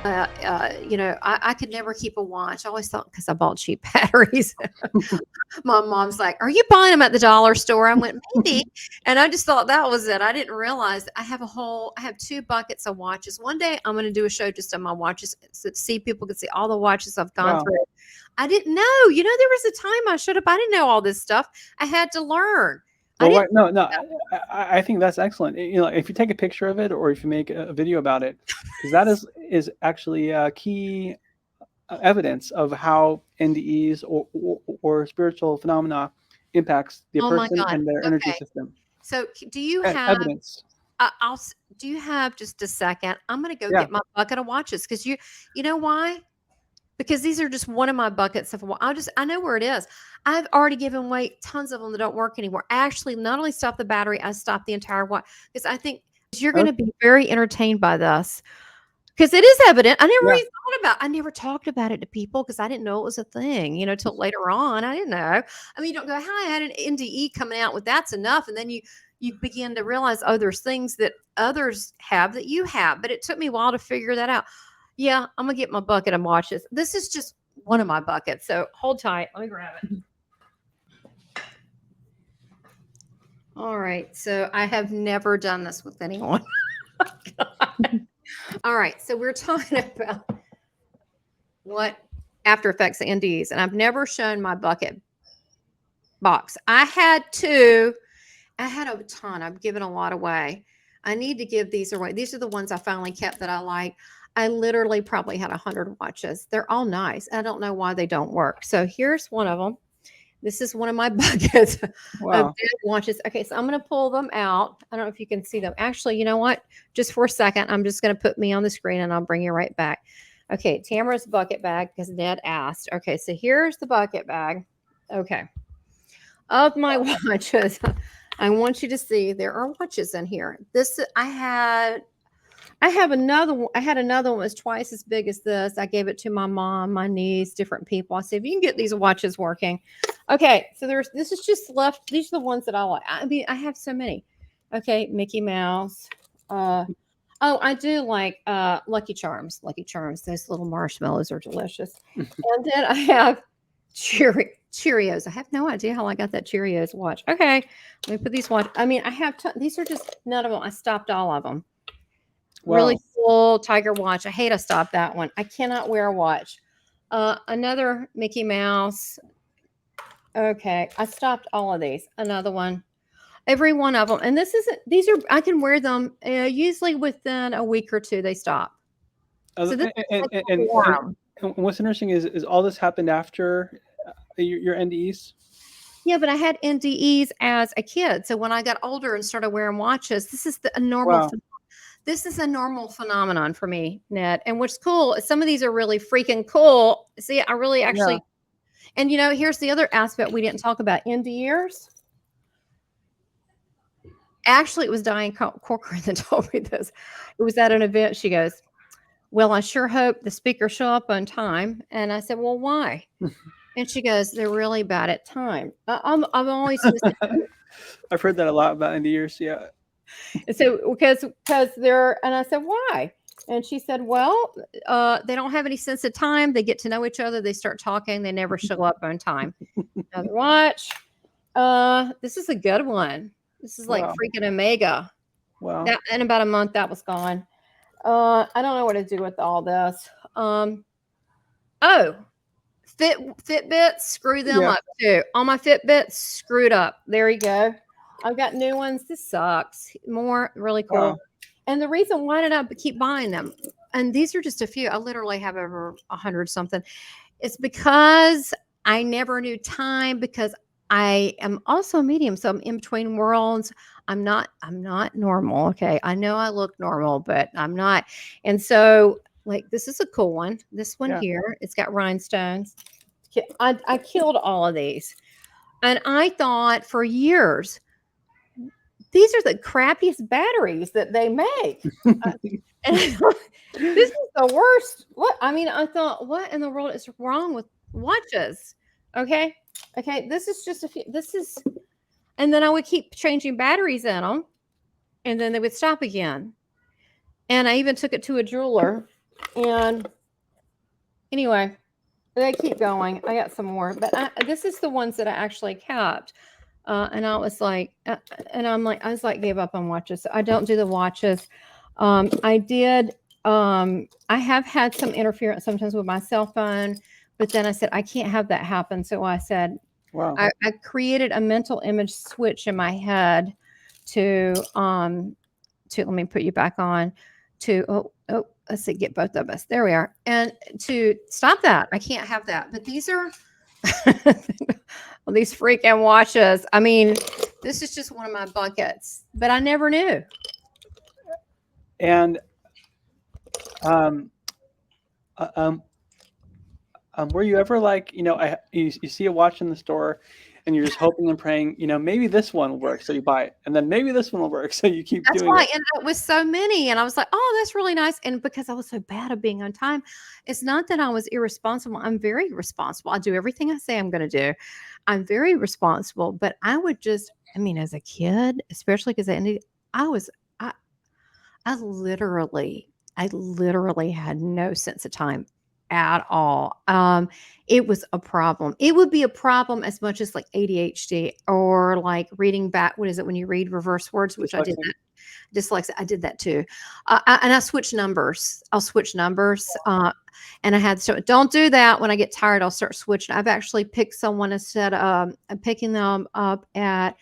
I could never keep a watch. I always thought because I bought cheap batteries. My mom's like, "Are you buying them at the dollar store?" I went, "Maybe," and I just thought that was it. I didn't realize I have 2 buckets of watches. One day I'm going to do a show just on my watches, so see people can see all the watches I've gone Wow. through. I didn't know. There was a time I should have. I didn't know all this stuff. I had to learn. I Well, didn't. no. I think that's excellent. If you take a picture of it or if you make a video about it, because that is actually a key evidence of how NDEs or spiritual phenomena impacts the Oh my person God. and their energy Okay. system. So do you have? Evidence. Do you have just a second? I'm going to go Yeah. get my bucket of watches because you know why? Because these are just one of my buckets of I know where it is. I've already given away tons of them that don't work anymore. I actually not only stopped the battery, I stopped the entire watch because I think you're going to Okay. be very entertained by this because it is evident. Yeah. I never talked about it to people because I didn't know it was a thing, till later on. I didn't know. I mean, you don't go, "Hi, I had an NDE coming out with that's enough." And then you begin to realize, oh, there's things that others have that you have. But it took me a while to figure that out. Yeah, I'm gonna get my bucket and watch this. This is just one of my buckets. So hold tight. Let me grab it. All right. So I have never done this with anyone. All right. So we're talking about what After Effects NDs, and I've never shown my bucket box. I had two. I had a ton. I've given a lot away. I need to give these away. These are the ones I finally kept that I like. I literally probably had 100 watches. They're all nice. I don't know why they don't work. So here's one of them. This is one of my buckets of Wow. dead watches. Okay, so I'm going to pull them out. I don't know if you can see them. Actually, you know what? Just for a second, I'm just going to put me on the screen and I'll bring you right back. Okay, Tamara's bucket bag because Ned asked. Okay, so here's the bucket bag. Okay, of my watches. I want you to see there are watches in here. I have another one. I had another one that was twice as big as this. I gave it to my mom, my niece, different people. I said, if you can get these watches working. Okay, so this is just left. These are the ones that I like. I mean, I have so many. Okay, Mickey Mouse. Oh, I do like Lucky Charms. Lucky Charms. Those little marshmallows are delicious. And then I have Cheerios. I have no idea how I got that Cheerios watch. Okay, let me put these watch. I mean, I have these are just none of them. I stopped all of them. Really Wow. cool tiger watch. I hate I stopped that one. I cannot wear a watch. Another Mickey Mouse. Okay, I stopped all of these. Another one. Every one of them. And these are, I can wear them usually within a week or two, they stop. So this is And, like and, a and, and forum. and what's interesting is all this happened after your NDEs. Yeah, but I had NDEs as a kid. So when I got older and started wearing watches, Wow. this is a normal phenomenon for me, Ned. And what's cool is some of these are really freaking cool. See, I really Yeah. actually, and here's the other aspect we didn't talk about. NDErs. Actually, it was Diane Corcoran that told me this. It was at an event. She goes, "Well, I sure hope the speakers show up on time." And I said, "Well, why?" And she goes, "They're really bad at time." I'm always I've heard that a lot about NDEs. Yeah. so because they're, and I said, "Why?" And she said, "Well, they don't have any sense of time. They get to know each other. They start talking. They never show up on time." Another watch. This is a good one. This is like Wow. freaking Omega. Wow. That in about a month that was gone. I don't know what to do with all this. Oh, Fitbits, screw them Yeah. up too. All my Fitbits screwed up. There you go. I've got new ones. This sucks. More really cool. Wow. And the reason why did I keep buying them? And these are just a few. I literally have over 100 something. It's because I never knew time because I am also a medium, so I'm in between worlds. I'm not normal. Okay. I know I look normal, but I'm not. And so like this is a cool one. This one Yeah. here, it's got rhinestones. I killed all of these. And I thought for years, these are the crappiest batteries that they make. And this is the worst. What I mean, I thought, what in the world is wrong with watches? Okay. Okay. This is just a few. And then I would keep changing batteries in them, and then they would stop again. And I even took it to a jeweler, And anyway, they keep going. I got some more, but this is the ones that I actually kept. And I was like, I was like, gave up on watches. So I don't do the watches. I did. I have had some interference sometimes with my cell phone, but then I said I can't have that happen. So I said Wow. I created a mental image switch in my head to let me put you back on to let's see, get both of us. There we are. And to stop that, I can't have that. But these are well, these freaking watches. I mean, this is just one of my buckets, but I never knew. And were you ever like, you see a watch in the store and you're just hoping and praying, maybe this one will work, so you buy it, and then maybe this one will work, so you keep That's doing why it. I ended up with so many, and I was like, "Oh, that's really nice." And because I was so bad at being on time, it's not that I was irresponsible. I'm very responsible. I do everything I say I'm going to do. I'm very responsible, but I would just, I mean, as a kid, especially because I was, I, I literally had no sense of time at all. It was a problem. It would be a problem as much as like ADHD or like reading back. What is it when you read reverse words? Which I did Dyslexia. that. Dyslexic. I did that too. And I switch numbers. I'll switch numbers. And I had so don't do that. When I get tired, I'll start switching. I've actually picked someone instead of picking them up at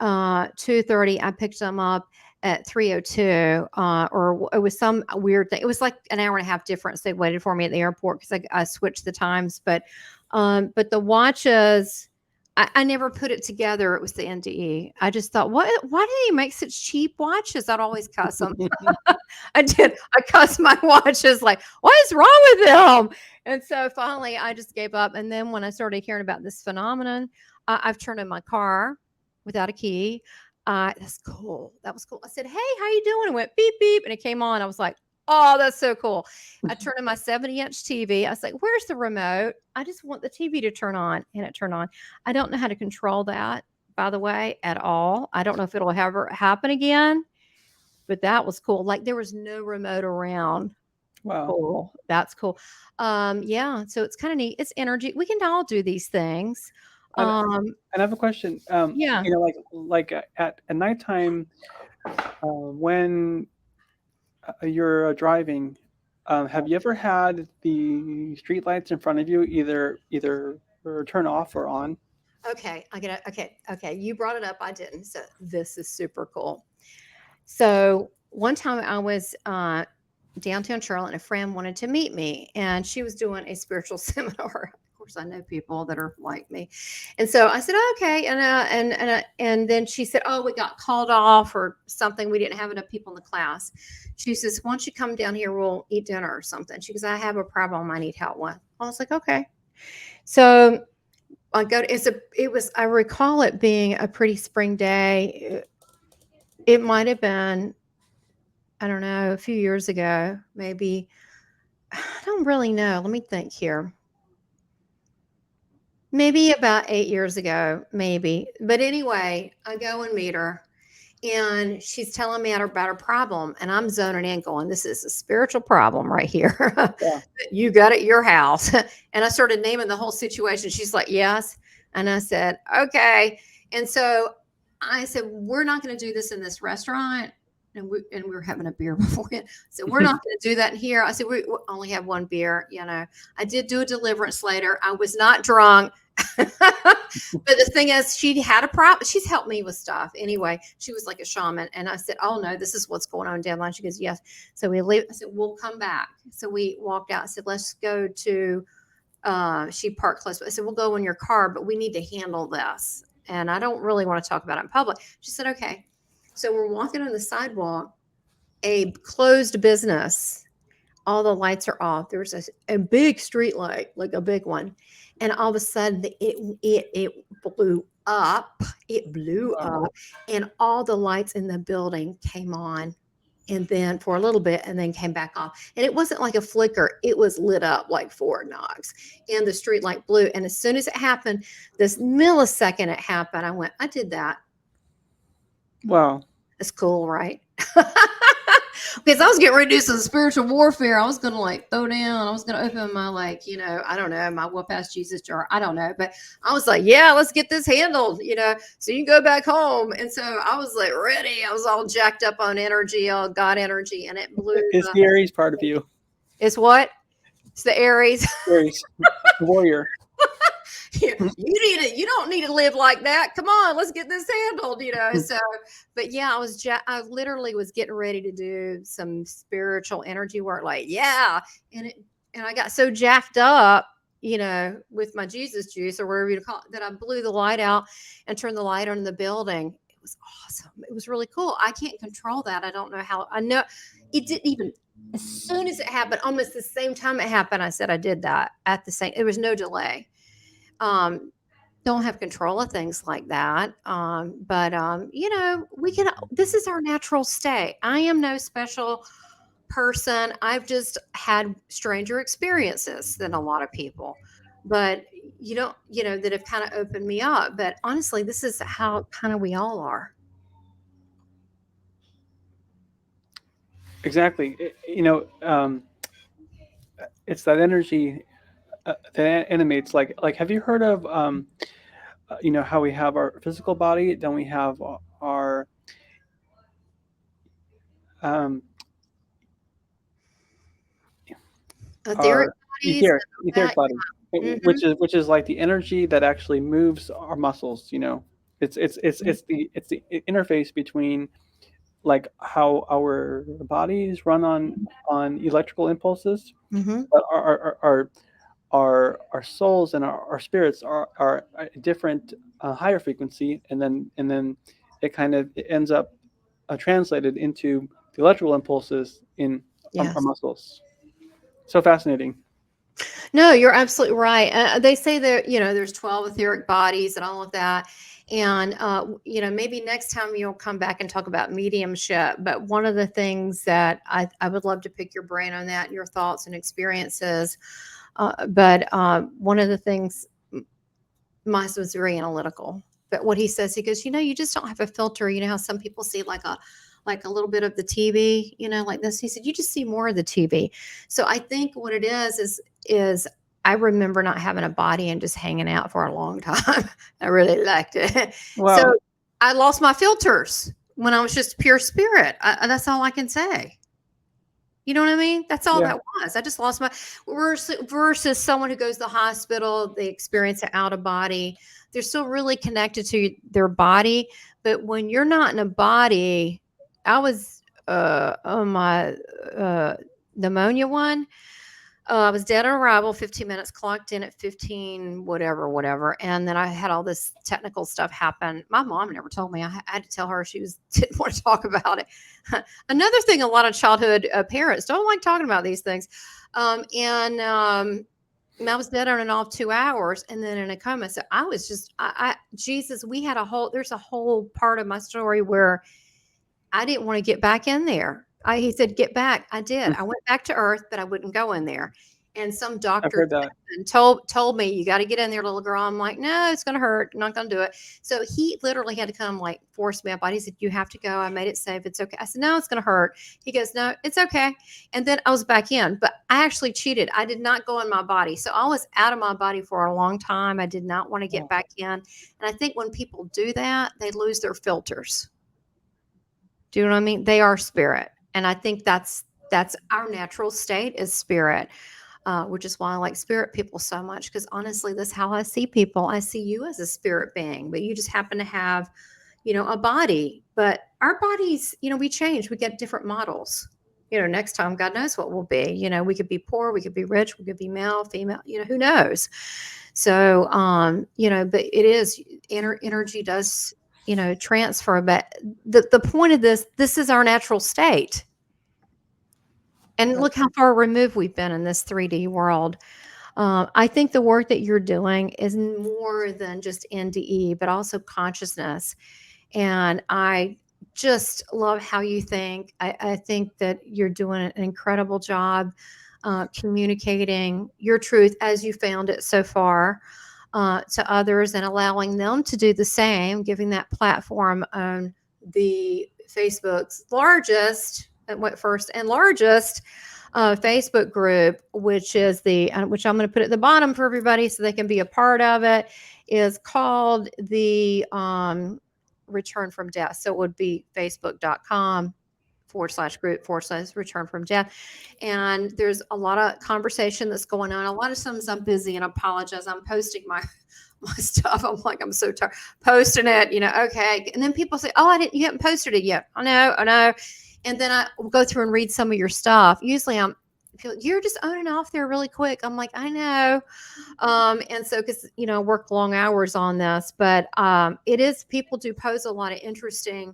2:30. I picked them up at 3:02, or it was some weird thing. It was like an hour and a half difference. They waited for me at the airport because I switched the times. But the watches, I never put it together. It was the NDE. I just thought, why do they make such cheap watches? I'd always cuss them. I did. I cussed my watches like, what is wrong with them? And so finally, I just gave up. And then when I started hearing about this phenomenon, I've turned in my car without a key. That's cool. That was cool. I said, "Hey, how you doing?" It went beep beep, and it came on. I was like, "Oh, that's so cool." I turned on my 70-inch TV. I was like, "Where's the remote? I just want the TV to turn on," and it turned on. I don't know how to control that, by the way, at all. I don't know if it'll ever happen again, but that was cool. Like there was no remote around. Wow. Cool. That's cool. Yeah. So it's kind of neat. It's energy. We can all do these things. And Um, I have a question. yeah. Like at nighttime, when you're driving, have you ever had the street lights in front of you either turn off or on? Okay, okay. You brought it up. I didn't. So this is super cool. So one time I was downtown Charlotte, and a friend wanted to meet me, and she was doing a spiritual seminar. Of course, I know people that are like me, and so I said, "Okay," and then she said, "Oh, we got called off or something. We didn't have enough people in the class." She says, "Why don't you come down here? We'll eat dinner or something." She goes, "I have a problem I need help with." I was like, "Okay." So I go to I recall it being a pretty spring day. It might have been, I don't know, a few years ago, maybe. I don't really know. Let me think here. Maybe about 8 years ago, maybe. But anyway, I go and meet her, and she's telling me about her problem, and I'm zoning in, going, "This is a spiritual problem right here. Yeah. You got it at your house." And I started naming the whole situation. She's like, "Yes." And I said, "Okay." And so I said, "We're not going to do this in this restaurant." And we were having a beer beforehand. So we're not going to do that in here. I said, we only have one beer. I did do a deliverance later. I was not drunk. But the thing is, she had a problem. She's helped me with stuff. Anyway, she was like a shaman. And I said, "Oh no, this is what's going on down the line." She goes, "Yes." So we leave. I said, "We'll come back." So we walked out. I said, "Let's go to," she parked close. I said, "We'll go in your car, but we need to handle this. And I don't really want to talk about it in public." She said, "Okay." So we're walking on the sidewalk, a closed business. All the lights are off. There's a big street light, like a big one. And all of a sudden it blew up. It blew Wow. up. And all the lights in the building came on. And then for a little bit, and then came back off. And it wasn't like a flicker. It was lit up like Fort Knox. And the street light blew. And as soon as it happened, this millisecond it happened, I went, "I did that." Wow. It's cool, right? Because I was getting ready to do some spiritual warfare. I was going to like throw down. I was going to open my like, I don't know, my Whoop Ass Jesus jar. I don't know. But I was like, yeah, let's get this handled, so you can go back home. And so I was like ready. I was all jacked up on energy, all God energy. And it blew. It's the Aries part of you. It's what? It's the Aries. Aries, warrior. You need it. You don't need to live like that. Come on, let's get this handled, So, but yeah, I literally was getting ready to do some spiritual energy work. Like, yeah. And I got so jacked up, with my Jesus juice or whatever you call it, that I blew the light out and turned the light on in the building. It was awesome. It was really cool. I can't control that. I don't know how. I know it didn't even. As soon as it happened, almost the same time it happened, I said I did that at the same. There was no delay. Don't have control of things like that. But we can. This is our natural state. I am no special person. I've just had stranger experiences than a lot of people, but that have kind of opened me up. But honestly, this is how kind of we all are. Exactly. It's that energy that animates. Like, have you heard of how we have our physical body, then we have our Etheric bodies, etheric body, which is like the energy that actually moves our muscles. It's the interface between like how our bodies run on electrical impulses, but our souls and our spirits are a different higher frequency, and then it kind of ends up translated into the electrical impulses in our muscles. So fascinating. No, you're absolutely right. They say that, there's 12 etheric bodies and all of that. And, maybe next time you'll come back and talk about mediumship. But one of the things that I would love to pick your brain on that, your thoughts and experiences. But one of the things, my husband was very analytical. But what he says, he goes, you just don't have a filter. You know how some people see like a little bit of the TV, like this. He said, you just see more of the TV. So I think what it is I remember not having a body and just hanging out for a long time. I really liked it. Wow. So I lost my filters when I was just pure spirit. That's all I can say. You know what I mean? That's all that was. I just lost my versus someone who goes to the hospital, they experience an out of body. They're still really connected to their body. But when you're not in a body, I was on my pneumonia one. I was dead on arrival, 15 minutes, clocked in at 15, whatever. And then I had all this technical stuff happen. My mom never told me. I had to tell her. She didn't want to talk about it. Another thing, a lot of childhood parents don't like talking about these things. I was dead on and off 2 hours and then in a coma. So I was just, Jesus, there's a whole part of my story where I didn't want to get back in there. He said, get back. I did. I went back to Earth, but I wouldn't go in there. And some doctor told me, you got to get in there, little girl. I'm like, no, it's going to hurt. I'm not going to do it. So he literally had to come like force me up. He said, you have to go. I made it safe. It's okay. I said, no, it's going to hurt. He goes, no, it's okay. And then I was back in, but I actually cheated. I did not go in my body. So I was out of my body for a long time. I did not want to get back in. And I think when people do that, they lose their filters. Do you know what I mean? They are spirit. And I think that's our natural state is spirit, which is why I like spirit people so much. Because honestly, that's how I see people. I see you as a spirit being, but you just happen to have, a body. But our bodies, we change. We get different models. Next time, God knows what we'll be. We could be poor, we could be rich, we could be male, female. Who knows? So, but it is energy does. Transfer. But the point of this is our natural state. And look how far removed we've been in this 3D world. I think the work that you're doing is more than just NDE, but also consciousness. And I just love how you think. I think that you're doing an incredible job communicating your truth as you found it so far. To others and allowing them to do the same, giving that platform on the Facebook's largest went first and largest Facebook group, which is which I'm going to put at the bottom for everybody so they can be a part of it, is called the Return from Death. So it would be facebook.com/group/return from death. And there's a lot of conversation that's going on. A lot of times I'm busy and I apologize. I'm posting my stuff. I'm like, I'm so tired posting it, okay. And then people say, oh, you haven't posted it yet. I know. And then I will go through and read some of your stuff. Usually you're just on and off there really quick. I'm like, I know. And so, cause work long hours on this, but people do pose a lot of interesting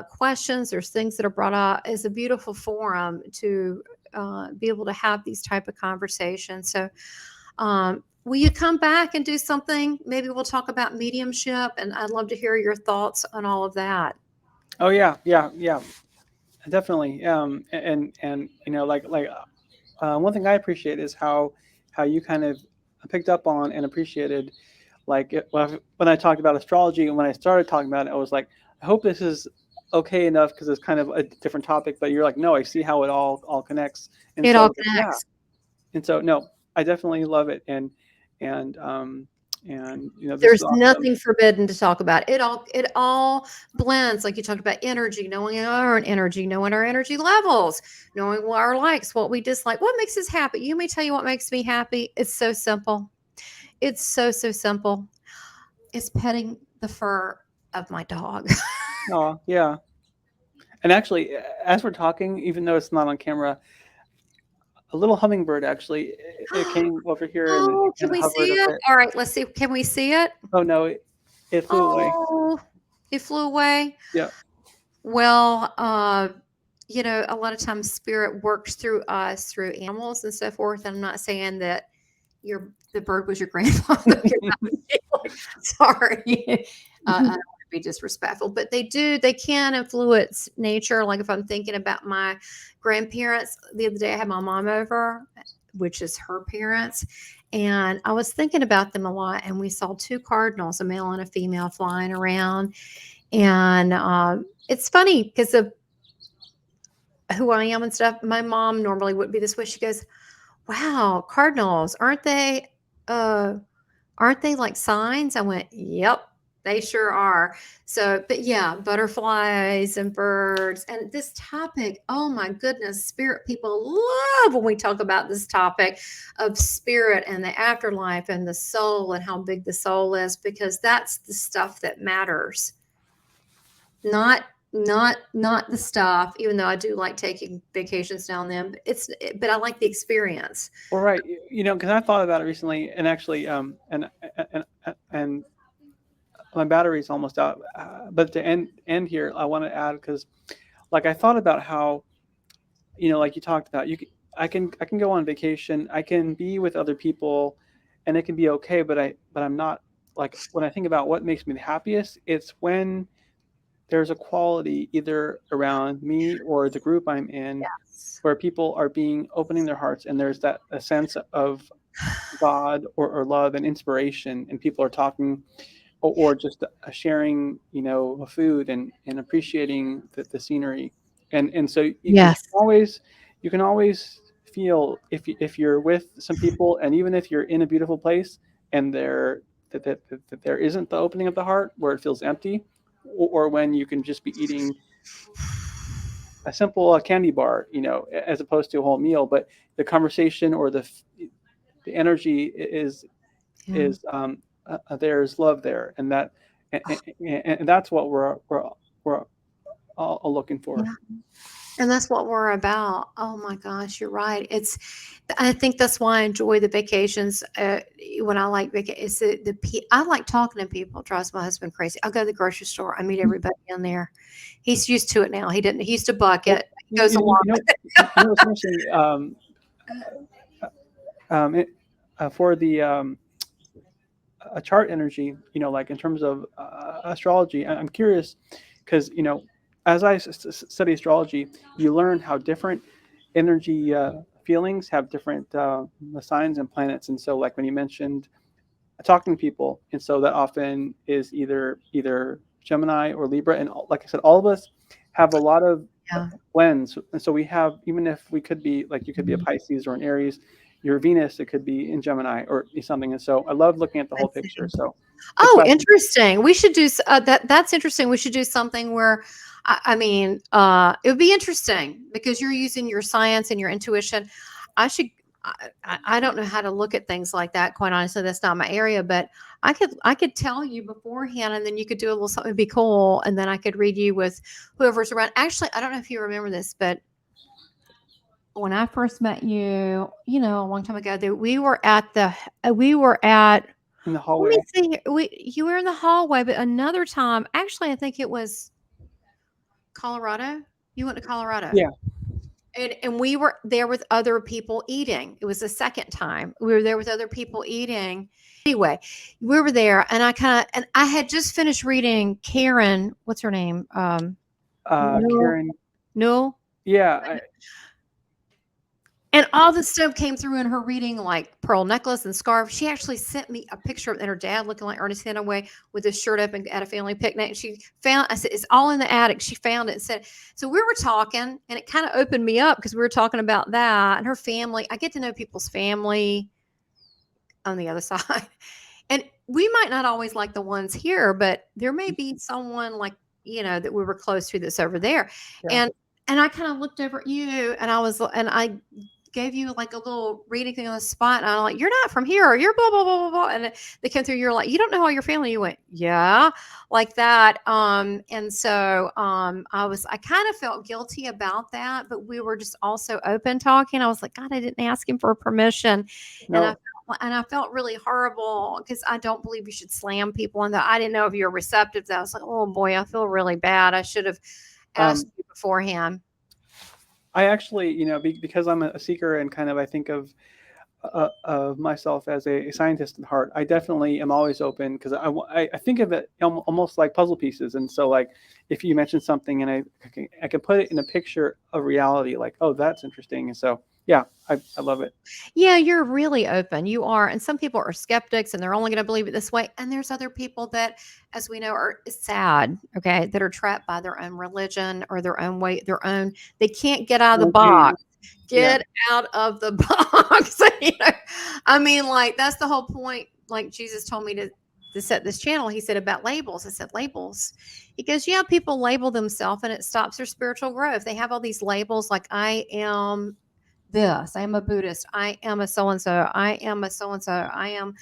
questions. There's things that are brought up. It's a beautiful forum to be able to have these type of conversations. So, will you come back and do something? Maybe we'll talk about mediumship, and I'd love to hear your thoughts on all of that. Oh yeah, definitely. And one thing I appreciate is how you kind of picked up on and appreciated, when I talked about astrology and when I started talking about it, I was like, I hope this is okay enough because it's kind of a different topic. But you're like, no, I see how it all connects. And it so, all connects. Yeah. And so, no, I definitely love it. And there's nothing forbidden to talk about. It all blends, like you talked about energy, knowing our energy, knowing our energy levels, knowing what our likes, what we dislike, what makes us happy. You may tell you what makes me happy. It's so simple. It's so simple. It's petting the fur of my dog. Oh yeah. And actually, as we're talking, even though it's not on camera, a little hummingbird actually it came over here. Oh, can we see it? All right, let's see. Can we see it? Oh no, it flew away. Oh, it flew away. Yeah. Well, a lot of times spirit works through us, through animals and so forth. I'm not saying that the bird was your grandfather. Sorry. I don't want to be disrespectful, but they can influence nature. Like if I'm thinking about my grandparents, the other day I had my mom over, which is her parents, and I was thinking about them a lot, and we saw two cardinals, a male and a female, flying around. And it's funny because of who I am and stuff. My mom normally wouldn't be this way. She goes, wow, cardinals, aren't they like signs? I went, yep, they sure are. So, but yeah, butterflies and birds and this topic. Oh my goodness, spirit people love when we talk about this topic of spirit and the afterlife and the soul and how big the soul is, because that's the stuff that matters. Not the stuff, even though I do like taking vacations now and then, but I like the experience. Well, right. Because I thought about it recently, and actually, and my battery's almost out. But to end here, I want to add, because I thought about how, like you talked about, I can go on vacation, I can be with other people, and it can be okay. But I'm not, when I think about what makes me the happiest, it's when there's a quality either around me or the group I'm in, yes, where people are opening their hearts, and there's a sense of God or love and inspiration, and people are talking or just sharing, food and appreciating the scenery. And so yes, you can always feel if you're with some people, and even if you're in a beautiful place and there isn't the opening of the heart where it feels empty, or when you can just be eating a simple candy bar, as opposed to a whole meal, but the conversation or the energy is there's love there, and that's what we're all looking for. Yeah. And that's what we're about. Oh my gosh, you're right. I think that's why I enjoy the vacations. When I like vacations, I like talking to people. It drives my husband crazy. I'll go to the grocery store. I meet everybody in there. He's used to it now. He used to bucket. He goes along. For the a chart energy, in terms of astrology, I'm curious because as I study astrology, you learn how different energy feelings have different signs and planets. And so, when you mentioned talking to people, and so that often is either Gemini or Libra. And like I said, all of us have a lot of Yeah. blends. And so we have, even if we could be like, you could be a Pisces or an Aries, your Venus, it could be in Gemini or something. And so I love looking at the whole picture. So good Oh, question. interesting. We should do that's interesting. We should do something where, I mean, it would be interesting because you're using your science and your intuition. I should. I don't know how to look at things like that. Quite honestly, that's not my area. But I could tell you beforehand, and then you could do a little something. It'd be cool, and then I could read you with whoever's around. Actually, I don't know if you remember this, but when I first met you, you know, a long time ago, that we were at In the let hallway. me see here. You were in the hallway, but another time, actually, I think it was Colorado. You went to Colorado. Yeah. And we were there with other people eating. It was the second time. We were there with other people eating. Anyway, we were there and I had just finished reading Karen, what's her name? Karen. No. Yeah. And all this stuff came through in her reading, like pearl necklace and scarf. She actually sent me a picture of her dad looking like Ernest Hemingway with his shirt up and at a family picnic. And she found, I said, it's all in the attic. She found it and said, so we were talking and it kind of opened me up because we were talking about that and her family. I get to know people's family on the other side. And we might not always like the ones here, but there may be someone like, you know, that we were close to that's over there. Yeah. And I kind of looked over at you and I gave you like a little reading thing on the spot. And I'm like, you're not from here. Or you're blah, blah, blah, blah, blah. And they came through. You're like, you don't know all your family. You went, yeah, like that. And so I kind of felt guilty about that, but we were just also open talking. I was like, God, I didn't ask him for permission. No. And I felt really horrible because I don't believe you should slam people. And I didn't know if you were receptive to that. I was like, oh boy, I feel really bad. I should have asked you beforehand. I actually, you know, because I'm a seeker and kind of, I think of myself as a scientist at heart, I definitely am always open because I think of it almost like puzzle pieces. And so like, if you mention something and I can put it in a picture of reality, like, oh, that's interesting. And so, yeah, I love it. Yeah, you're really open. You are. And some people are skeptics and they're only going to believe it this way. And there's other people that, as we know, are sad, okay, that are trapped by their own religion or their own way, they can't get out of the box. Get out of the box. You know? I mean, like, that's the whole point. Like Jesus told me to set this channel. He said about labels. I said, labels. He goes, yeah, people label themselves and it stops their spiritual growth. They have all these labels like I am this, I am a Buddhist, I am a so-and-so, I am a so-and-so, I am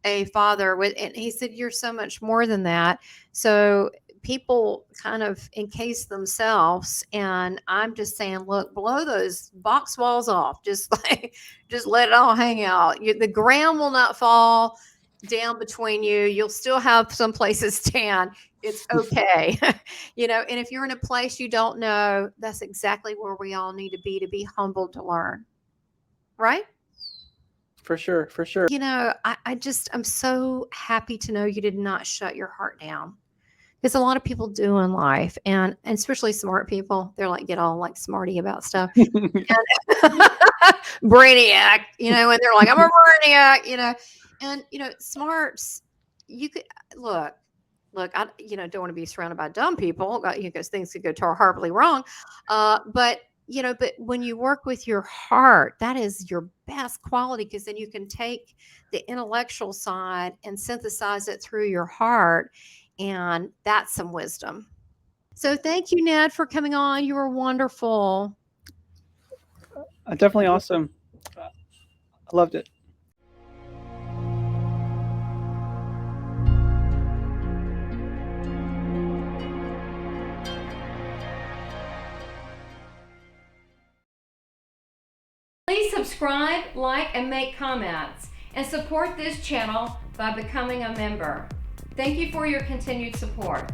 a father with, and he said, you're so much more than that. So people kind of encase themselves. And I'm just saying, look, blow those box walls off. Just let it all hang out. The ground will not fall down between you. You'll still have some places to stand. It's okay. You know, and if you're in a place you don't know, that's exactly where we all need to be humbled to learn. Right? For sure. For sure. You know, I'm so happy to know you did not shut your heart down. Because a lot of people do in life, and especially smart people, they're like, get all like smarty about stuff. Brainiac, you know, and they're like, I'm a brainiac, you know. And, you know, smarts, you could look, I, you know, don't want to be surrounded by dumb people because things could go horribly wrong. But, you know, but when you work with your heart, that is your best quality because then you can take the intellectual side and synthesize it through your heart. And that's some wisdom. So thank you, Ned, for coming on. You were wonderful. Definitely awesome. I loved it. Please subscribe, like, and make comments, and support this channel by becoming a member. Thank you for your continued support.